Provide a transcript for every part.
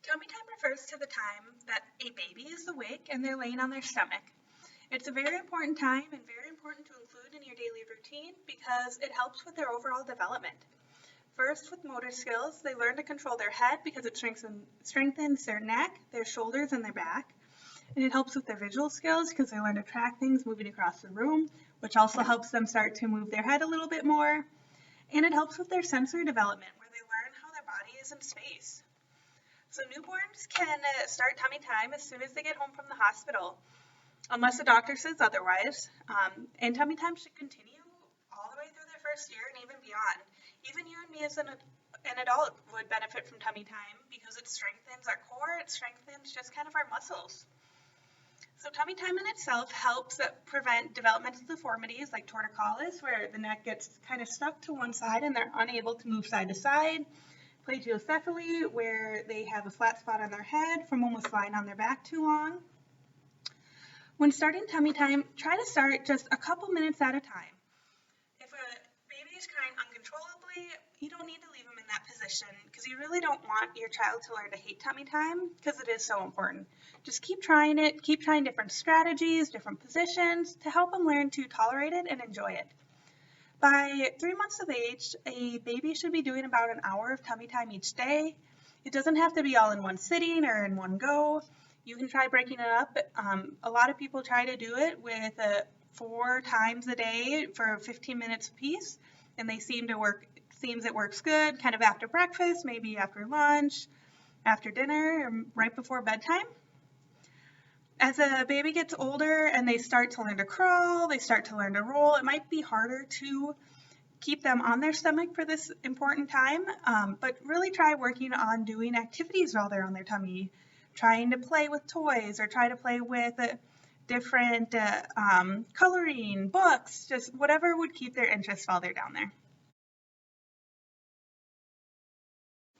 Tummy time refers to the time that a baby is awake and they're laying on their stomach. It's a very important time and very important to include in your daily routine because it helps with their overall development. First, with motor skills, they learn to control their head because it strengthens their neck, their shoulders, and their back. And it helps with their visual skills because they learn to track things moving across the room, which also helps them start to move their head a little bit more. And it helps with their sensory development where they learn how their body is in space. So newborns can start tummy time as soon as they get home from the hospital, unless the doctor says otherwise. And tummy time should continue all the way through their first year and even beyond. Even you and me as an adult would benefit from tummy time because it strengthens our core, it strengthens just kind of our muscles. So tummy time in itself helps prevent developmental deformities like torticollis, where the neck gets kind of stuck to one side and they're unable to move side to side. Plagiocephaly, where they have a flat spot on their head from almost lying on their back too long. When starting tummy time, try to start just a couple minutes at a time. If a baby is crying uncontrollably, you don't need to leave them in that position because you really don't want your child to learn to hate tummy time because it is so important. Just keep trying it, keep trying different strategies, different positions to help them learn to tolerate it and enjoy it. By 3 months of age, a baby should be doing about an hour of tummy time each day. It doesn't have to be all in one sitting or in one go. You can try breaking it up. A lot of people try to do it with 4 times a day for 15 minutes apiece, and they seems it works good, kind of after breakfast, maybe after lunch, after dinner, or right before bedtime. As a baby gets older and they start to learn to crawl, they start to learn to roll, it might be harder to keep them on their stomach for this important time, but really try working on doing activities while they're on their tummy, trying to play with toys or try to play with different coloring, books, just whatever would keep their interest while they're down there.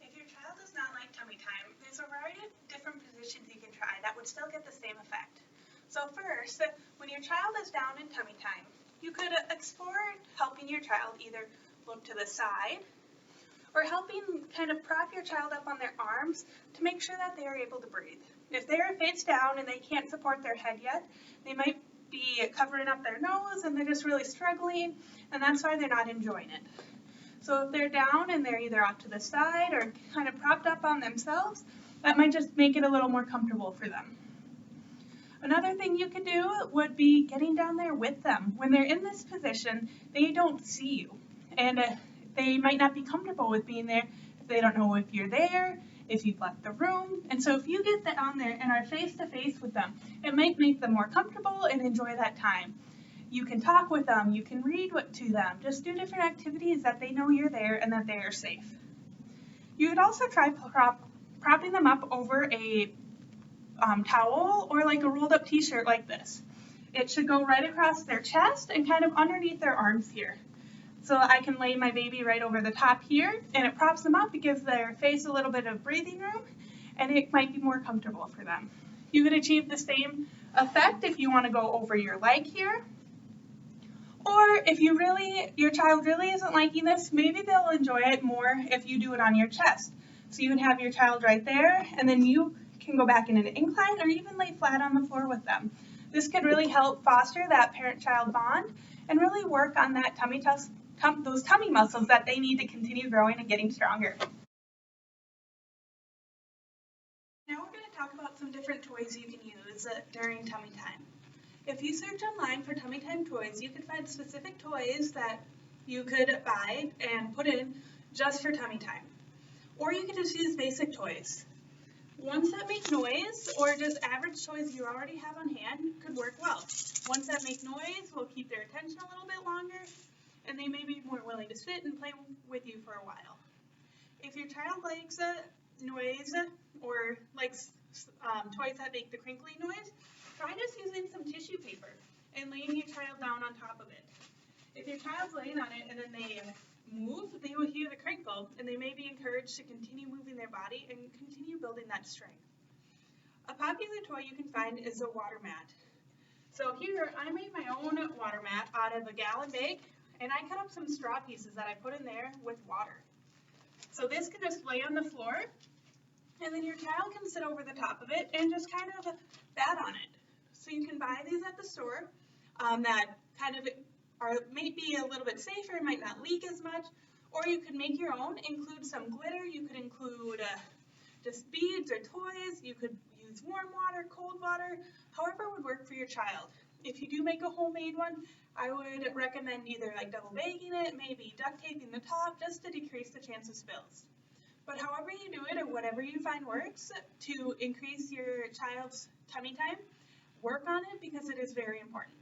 If your child does not like tummy time, there's a variety of different positions you can try that would still get the same effect. So first, when your child is down in tummy time, you could explore helping your child either look to the side or helping kind of prop your child up on their arms to make sure that they are able to breathe. If they are face down and they can't support their head yet, they might be covering up their nose and they're just really struggling, and that's why they're not enjoying it. So if they're down and they're either off to the side or kind of propped up on themselves, that might just make it a little more comfortable for them. Another thing you could do would be getting down there with them. When they're in this position, they don't see you, and they might not be comfortable with being there if they don't know if you're there, if you've left the room. And so if you get on there and are face to face with them, it might make them more comfortable and enjoy that time. You can talk with them, you can read to them, just do different activities that they know you're there and that they are safe. You could also try propping them up over a towel or like a rolled up t-shirt like this. It should go right across their chest and kind of underneath their arms here. So I can lay my baby right over the top here and it props them up, it gives their face a little bit of breathing room, and it might be more comfortable for them. You could achieve the same effect if you want to go over your leg here. Or if your child really isn't liking this, maybe they'll enjoy it more if you do it on your chest. So you can have your child right there, and then you can go back in an incline or even lay flat on the floor with them. This could really help foster that parent-child bond and really work on that those tummy muscles that they need to continue growing and getting stronger. Now we're going to talk about some different toys you can use during tummy time. If you search online for tummy time toys, you can find specific toys that you could buy and put in just for tummy time. Or you can just use basic toys. Ones that make noise or just average toys you already have on hand could work well. Ones that make noise will keep their attention a little bit longer, and they may be more willing to sit and play with you for a while. If your child likes noise or likes toys that make the crinkly noise, try just using some tissue paper and laying your child down on top of it. If your child's laying on it and then they move, they will hear the crinkle, and they may be encouraged to continue moving their body and continue building that strength. A popular toy you can find is a water mat. So here, I made my own water mat out of a gallon bag, and I cut up some straw pieces that I put in there with water. So this can just lay on the floor, And then your child can sit over the top of it and just kind of bat on it. So you can buy these at the store that kind of may be a little bit safer, might not leak as much, or you could make your own, include some glitter, you could include just beads or toys, you could use warm water, cold water, however would work for your child. If you do make a homemade one, I would recommend either like double bagging it, maybe duct taping the top, just to decrease the chance of spills. But however you do it, or whatever you find works to increase your child's tummy time, work on it because it is very important.